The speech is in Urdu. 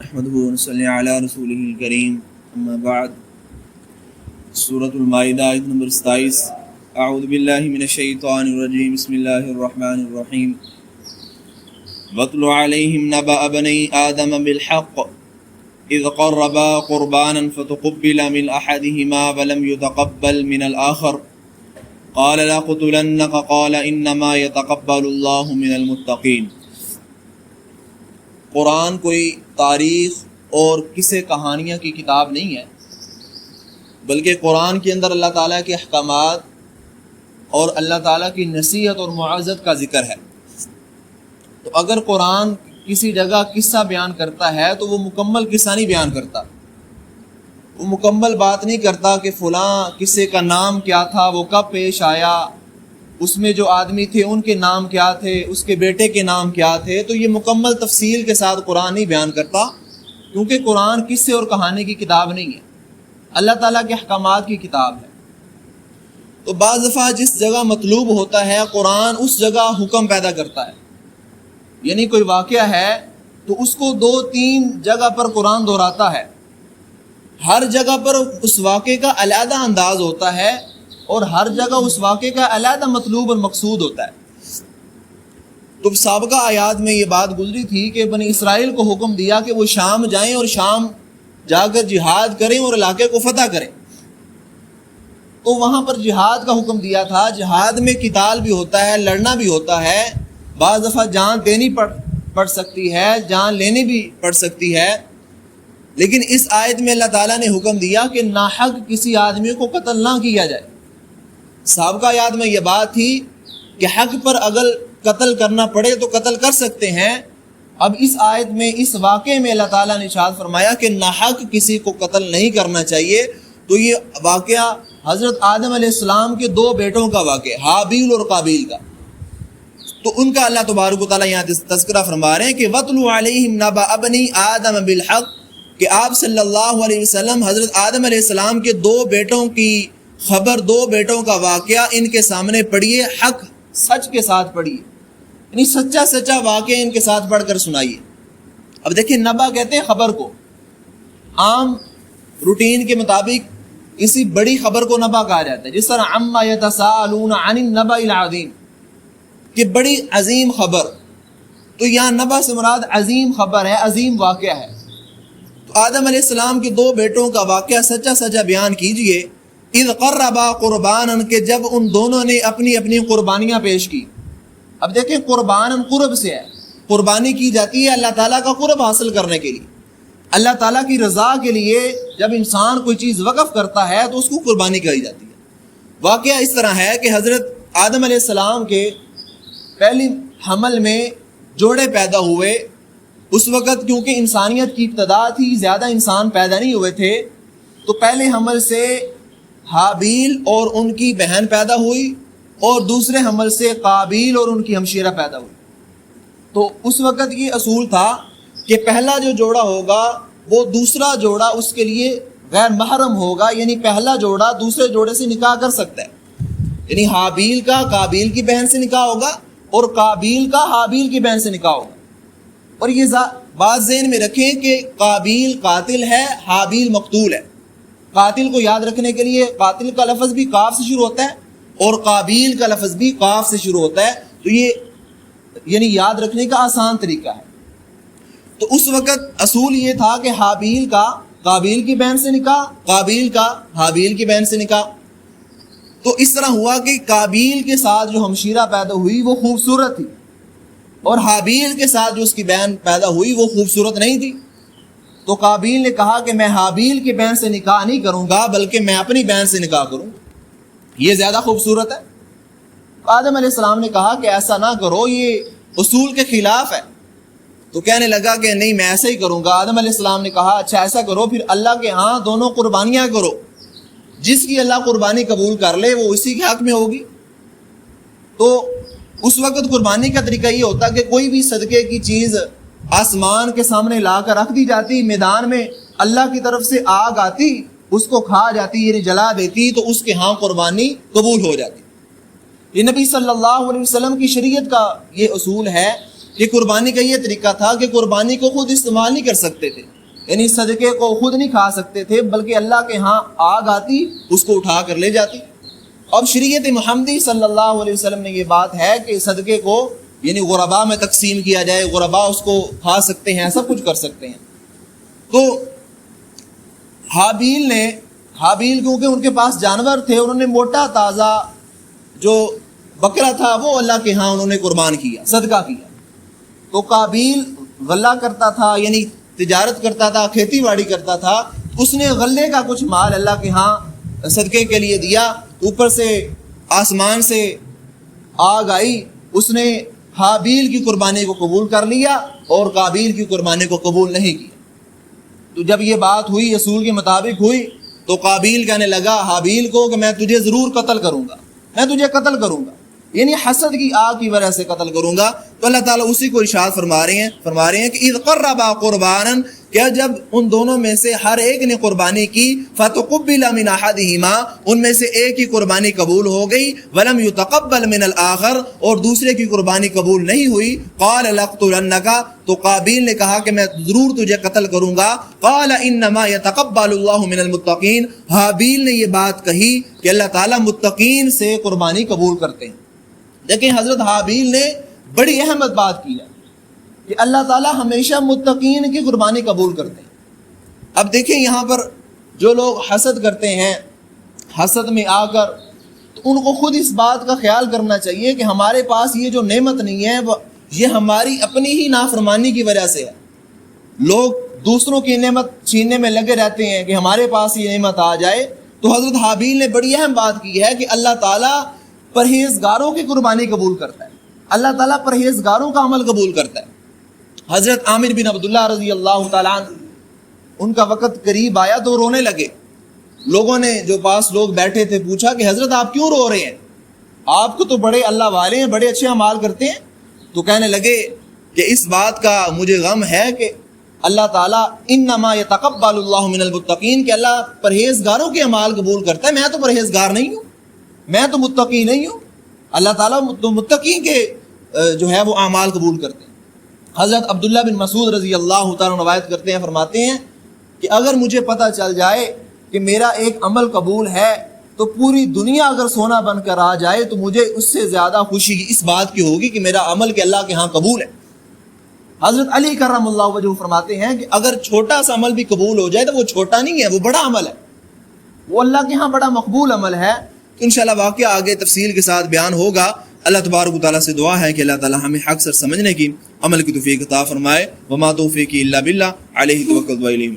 نحمده ونصلي على رسوله الكريم اما بعد سورة المائدہ آیت نمبر 27 اعوذ باللہ من الشیطان الرجیم بسم اللہ الرحمن الرحیم واتل علیہم نبأ بنی آدم بالحق اذ قربا قربانا فتقبل من احدهما ولم يتقبل من الآخر قال لأقتلنك قال انما يتقبل اللہ من المتقین۔ قرآن کوئی تاریخ اور قصے کہانیاں کی کتاب نہیں ہے، بلکہ قرآن کے اندر اللہ تعالیٰ کے احکامات اور اللہ تعالیٰ کی نصیحت اور معزت کا ذکر ہے۔ تو اگر قرآن کسی جگہ قصہ بیان کرتا ہے تو وہ مکمل قصہ نہیں بیان کرتا، وہ مکمل بات نہیں کرتا کہ فلاں قصے کا نام کیا تھا، وہ کب پیش آیا، اس میں جو آدمی تھے ان کے نام کیا تھے، اس کے بیٹے کے نام کیا تھے۔ تو یہ مکمل تفصیل کے ساتھ قرآن نہیں بیان کرتا، کیونکہ قرآن قصے اور کہانی کی کتاب نہیں ہے، اللہ تعالیٰ کے احکامات کی کتاب ہے۔ تو بعض دفعہ جس جگہ مطلوب ہوتا ہے قرآن اس جگہ حکم پیدا کرتا ہے، یعنی کوئی واقعہ ہے تو اس کو 2-3 جگہ پر قرآن دہراتا ہے، ہر جگہ پر اس واقعے کا علیحدہ انداز ہوتا ہے اور ہر جگہ اس واقعے کا علیحدہ مطلوب اور مقصود ہوتا ہے۔ تو سابقہ آیات میں یہ بات گزری تھی کہ بنی اسرائیل کو حکم دیا کہ وہ شام جائیں اور شام جا کر جہاد کریں اور علاقے کو فتح کریں۔ تو وہاں پر جہاد کا حکم دیا تھا، جہاد میں قتال بھی ہوتا ہے، لڑنا بھی ہوتا ہے، بعض دفعہ جان دینی پڑ سکتی ہے، جان لینی بھی پڑ سکتی ہے، لیکن اس آیت میں اللہ تعالیٰ نے حکم دیا کہ ناحق کسی آدمی کو قتل نہ کیا جائے۔ سابقہ آیات میں یہ بات تھی کہ حق پر اگر قتل کرنا پڑے تو قتل کر سکتے ہیں، اب اس آیت میں اس واقعے میں اللہ تعالیٰ نے ارشاد فرمایا کہ ناحق کسی کو قتل نہیں کرنا چاہیے۔ تو یہ واقعہ حضرت آدم علیہ السلام کے 2 بیٹوں کا واقعہ، حابیل اور قابیل کا، تو ان کا اللہ تبارک و تعالیٰ یہاں تذکرہ فرما رہے ہیں کہ وَاتْلُ عَلَيْهِمْ نَبَأَ بَنِي آدَمَ بِالْحَقِّ، کہ آپ صلی اللہ علیہ وسلم حضرت آدم علیہ السلام کے 2 بیٹوں کی خبر، 2 بیٹوں کا واقعہ ان کے سامنے پڑھیے، حق سچ کے ساتھ پڑھیے، یعنی سچا واقعہ ان کے ساتھ پڑھ کر سنائیے۔ اب دیکھیں، نبا کہتے ہیں خبر کو، عام روٹین کے مطابق اسی بڑی خبر کو نبا کہا جاتا ہے، جس طرح عما یتساءلون عن النبأ العظیم، کہ بڑی عظیم خبر۔ تو یہاں نبا سے مراد عظیم خبر ہے، عظیم واقعہ ہے۔ تو آدم علیہ السلام کے 2 بیٹوں کا واقعہ سچا بیان کیجئے۔ اذ قربا قربانا، کہ جب ان دونوں نے اپنی اپنی قربانیاں پیش کی۔ اب دیکھیں، قربان قرب سے ہے، قربانی کی جاتی ہے اللہ تعالیٰ کا قرب حاصل کرنے کے لیے، اللہ تعالیٰ کی رضا کے لیے۔ جب انسان کوئی چیز وقف کرتا ہے تو اس کو قربانی کہی جاتی ہے۔ واقعہ اس طرح ہے کہ حضرت آدم علیہ السلام کے پہلی حمل میں جوڑے پیدا ہوئے۔ اس وقت کیونکہ انسانیت کی ابتدا تھی، زیادہ انسان پیدا نہیں ہوئے تھے، تو پہلے حمل سے حابیل اور ان کی بہن پیدا ہوئی، اور دوسرے حمل سے قابیل اور ان کی ہمشیرہ پیدا ہوئی۔ تو اس وقت یہ اصول تھا کہ پہلا جو جوڑا ہوگا وہ دوسرا جوڑا اس کے لیے غیر محرم ہوگا، یعنی پہلا جوڑا دوسرے جوڑے سے نکاح کر سکتا ہے، یعنی حابیل کا قابیل کی بہن سے نکاح ہوگا اور قابیل کا حابیل کی بہن سے نکاح ہوگا۔ اور یہ بات ذہن میں رکھیں کہ قابیل قاتل ہے، حابیل مقتول ہے۔ قاتل کو یاد رکھنے کے لیے قاتل کا لفظ بھی قاف سے شروع ہوتا ہے اور قابیل کا لفظ بھی قاف سے شروع ہوتا ہے، تو یہ یعنی یاد رکھنے کا آسان طریقہ ہے۔ تو اس وقت اصول یہ تھا کہ حابیل کا قابیل کی بہن سے نکاح، قابیل کا حابیل کی بہن سے نکاح۔ تو اس طرح ہوا کہ قابیل کے ساتھ جو ہمشیرہ پیدا ہوئی وہ خوبصورت تھی، اور حابیل کے ساتھ جو اس کی بہن پیدا ہوئی وہ خوبصورت نہیں تھی۔ تو قابیل نے کہا کہ میں حابیل کی بہن سے نکاح نہیں کروں گا، بلکہ میں اپنی بہن سے نکاح کروں گا، یہ زیادہ خوبصورت ہے۔ آدم علیہ السلام نے کہا کہ ایسا نہ کرو، یہ اصول کے خلاف ہے۔ تو کہنے لگا کہ نہیں، میں ایسا ہی کروں گا۔ آدم علیہ السلام نے کہا اچھا ایسا کرو، پھر اللہ کے ہاں دونوں قربانیاں کرو، جس کی اللہ قربانی قبول کر لے وہ اسی کے حق میں ہوگی۔ تو اس وقت قربانی کا طریقہ یہ ہوتا کہ کوئی بھی صدقے کی چیز آسمان کے سامنے لا کر رکھ دی جاتی، میدان میں اللہ کی طرف سے آگ آتی، اس کو کھا جاتی، یعنی جلا دیتی، تو اس کے ہاں قربانی قبول ہو جاتی۔ یہ نبی صلی اللہ علیہ وسلم کی شریعت کا یہ اصول ہے کہ قربانی کا یہ طریقہ تھا کہ قربانی کو خود استعمال نہیں کر سکتے تھے، یعنی صدقے کو خود نہیں کھا سکتے تھے بلکہ اللہ کے ہاں آگ آتی اس کو اٹھا کر لے جاتی. اب شریعت محمدی صلی اللہ علیہ وسلم نے یہ بات ہے کہ صدقے کو یعنی غرباء میں تقسیم کیا جائے, غرباء اس کو کھا سکتے ہیں, سب کچھ کر سکتے ہیں. تو حابیل کیونکہ ان کے پاس جانور تھے, انہوں نے موٹا تازہ جو بکرا تھا وہ اللہ کے ہاں انہوں نے قربان کیا, صدقہ کیا. تو قابیل غلہ کرتا تھا, یعنی تجارت کرتا تھا, کھیتی باڑی کرتا تھا, اس نے غلے کا کچھ مال اللہ کے ہاں صدقے کے لیے دیا. اوپر سے آسمان سے آگ آئی, اس نے حابیل کی قربانی کو قبول کر لیا اور قابیل کی قربانی کو قبول نہیں کیا. تو جب یہ بات ہوئی, اصول کے مطابق ہوئی, تو قابیل کہنے لگا حابیل کو کہ میں تجھے ضرور قتل کروں گا, میں تجھے قتل کروں گا, یعنی حسد کی آگ کی وجہ سے قتل کروں گا. تو اللہ تعالیٰ اسی کو ارشاد فرما رہے ہیں کہ اذ قربا قربانا, کیا جب ان دونوں میں سے ہر ایک نے قربانی کی, فتقبل من احدہما, ان میں سے ایک کی قربانی قبول ہو گئی, ولم یتقبل من الاخر, اور دوسرے کی قربانی قبول نہیں ہوئی, قال لاقتلنک, تو قابیل نے کہا کہ میں ضرور تجھے قتل کروں گا. قال انما یتقبل اللہ من المتقین, حابیل نے یہ بات کہی کہ اللہ تعالیٰ متقین سے قربانی قبول کرتے ہیں. لیکن حضرت حابیل نے بڑی اہم بات کی ہے کہ اللہ تعالیٰ ہمیشہ متقین کی قربانی قبول کرتے ہیں. اب دیکھیں یہاں پر جو لوگ حسد کرتے ہیں, حسد میں آ کر, تو ان کو خود اس بات کا خیال کرنا چاہیے کہ ہمارے پاس یہ جو نعمت نہیں ہے یہ ہماری اپنی ہی نافرمانی کی وجہ سے ہے. لوگ دوسروں کی نعمت چھیننے میں لگے رہتے ہیں کہ ہمارے پاس یہ نعمت آ جائے. تو حضرت حابیل نے بڑی اہم بات کی ہے کہ اللہ تعالیٰ پرہیزگاروں کی قربانی قبول کرتا ہے, اللہ تعالیٰ پرہیزگاروں کا عمل قبول کرتا ہے. حضرت عامر بن عبداللہ رضی اللہ تعالیٰ عنہ, ان کا وقت قریب آیا تو رونے لگے. لوگوں نے جو پاس لوگ بیٹھے تھے پوچھا کہ حضرت آپ کیوں رو رہے ہیں, آپ کو تو بڑے اللہ والے ہیں, بڑے اچھے اعمال کرتے ہیں. تو کہنے لگے کہ اس بات کا مجھے غم ہے کہ اللہ تعالیٰ انما یتقبل اللہ من المتقین, کہ اللہ پرہیزگاروں کے اعمال قبول کرتا ہے. میں تو پرہیزگار نہیں ہوں, میں تو متقی نہیں ہوں, اللہ تعالیٰ تو متقین کے جو ہے وہ اعمال قبول کرتے ہیں. حضرت عبداللہ بن مسعود رضی اللہ تعالیٰ روایت کرتے ہیں, فرماتے ہیں کہ اگر مجھے پتہ چل جائے کہ میرا ایک عمل قبول ہے تو پوری دنیا اگر سونا بن کر آ جائے تو مجھے اس سے زیادہ خوشی اس بات کی ہوگی کہ میرا عمل کہ اللہ کے ہاں قبول ہے. حضرت علی کرم اللہ وجہ فرماتے ہیں کہ اگر چھوٹا سا عمل بھی قبول ہو جائے تو وہ چھوٹا نہیں ہے, وہ بڑا عمل ہے, وہ اللہ کے ہاں بڑا مقبول عمل ہے. انشاءاللہ واقعہ آگے تفصیل کے ساتھ بیان ہوگا. اللہ تبارک و تعالیٰ سے دعا ہے کہ اللہ تعالیٰ ہمیں حق سر سمجھنے کی, عمل کی توفیق عطا فرمائے. وما توفیقی الا باللہ, علیہ توکلت و الیہ